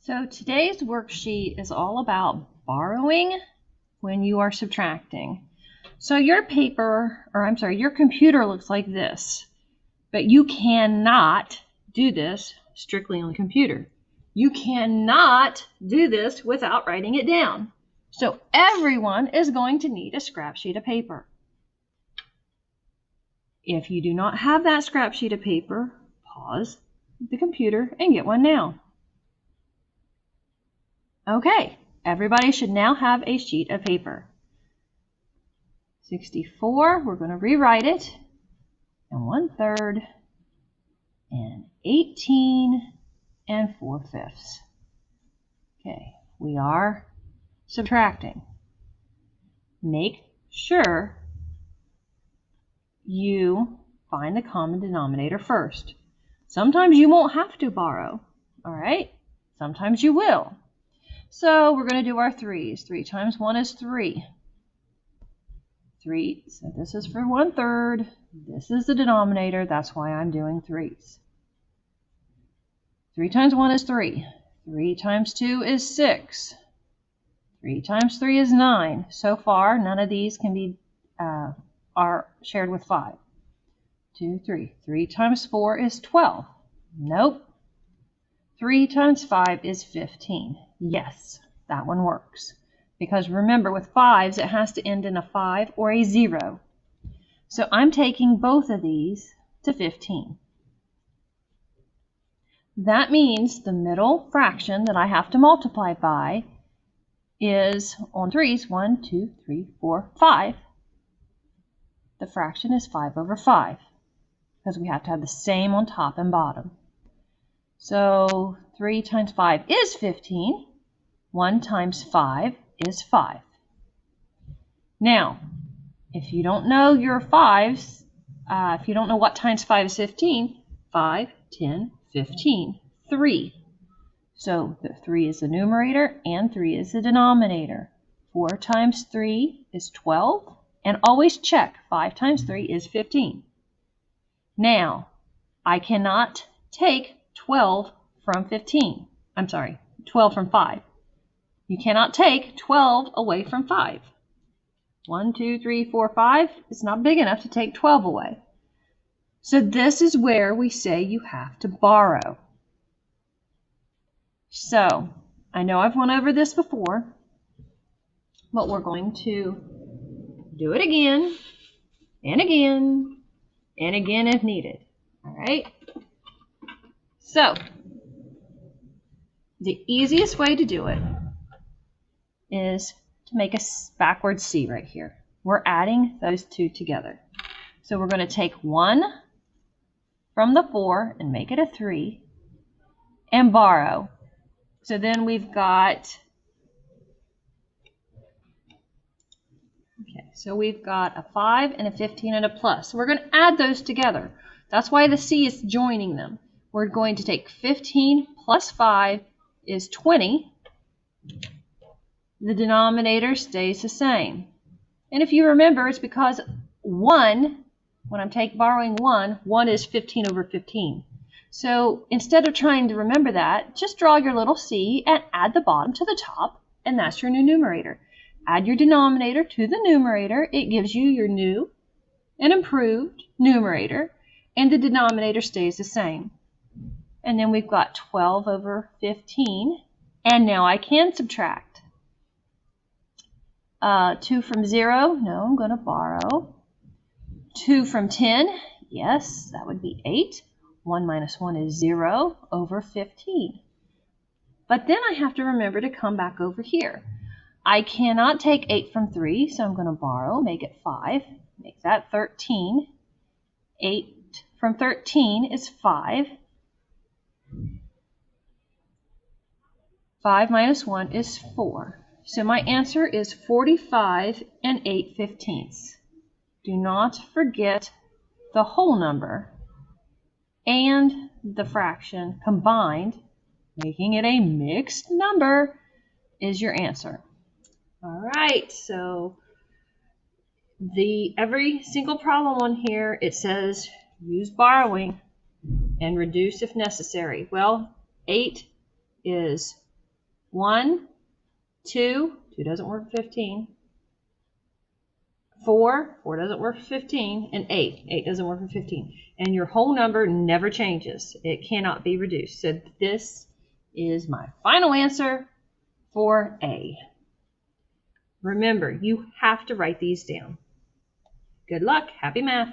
So today's worksheet is all about borrowing when you are subtracting. So your your computer looks like this, but you cannot do this strictly on the computer. You cannot do this without writing it down. So everyone is going to need a scrap sheet of paper. If you do not have that scrap sheet of paper, pause the computer and get one now. Okay, everybody should now have a sheet of paper. 64, we're going to rewrite it, and 1/3, and 18 and 4/5. Okay, we are subtracting. Make sure you find the common denominator first. Sometimes you won't have to borrow, all right? Sometimes you will. So we're going to do our 3's. 3 times 1 is 3. 3, so this is for 1/3. This is the denominator. That's why I'm doing 3's. 3 times 1 is 3. 3 times 2 is 6. 3 times 3 is 9. So far, none of these can be are shared with 5. 2, 3. 3 times 4 is 12. Nope. 3 times 5 is 15. Yes, that one works. Because remember, with 5s, it has to end in a 5 or a 0. So I'm taking both of these to 15. That means the middle fraction that I have to multiply by is, on 3's, 1, 2, 3, 4, 5. The fraction is 5/5, because we have to have the same on top and bottom. So 3 times 5 is 15. 1 times 5 is 5. Now, if you don't know your 5's, if you don't know what times 5 is 15, 5, 10, 15, 3. So the 3 is the numerator and 3 is the denominator. 4 times 3 is 12. And always check, 5 times 3 is 15. Now, I cannot take 12 from 15. I'm sorry, 12 from 5. You cannot take 12 away from 5. 1, 2, 3, 4, 5. It's not big enough to take 12 away. So this is where we say you have to borrow. So, I know I've went over this before, but we're going to do it again, and again, and again if needed. All right? So, the easiest way to do it is to make a backward C right here. We're adding those two together. So we're going to take 1 from the 4 and make it a 3 and borrow. So then we've got, we've got a 5 and a 15 and a plus. So we're going to add those together. That's why the C is joining them. We're going to take 15 plus 5 is 20. The denominator stays the same. And if you remember, it's because 1, when I'm borrowing 1 is 15/15. So instead of trying to remember that, just draw your little C and add the bottom to the top, and that's your new numerator. Add your denominator to the numerator. It gives you your new and improved numerator, and the denominator stays the same. And then we've got 12/15, and now I can subtract. 2 from 0, no, I'm going to borrow. 2 from 10, yes, that would be 8. 1 minus 1 is 0/15. But then I have to remember to come back over here. I cannot take 8 from 3, so I'm going to borrow, make it 5, make that 13. 8 from 13 is 5. 5 minus 1 is 4. So my answer is 45 and 8/15. Do not forget the whole number and the fraction combined, making it a mixed number, is your answer. All right, so every single problem on here, it says use borrowing and reduce if necessary. Well, 8 is 1, 2, 2 doesn't work for 15, 4, 4 doesn't work for 15, and 8, 8 doesn't work for 15. And your whole number never changes. It cannot be reduced. So this is my final answer for A. Remember, you have to write these down. Good luck. Happy math.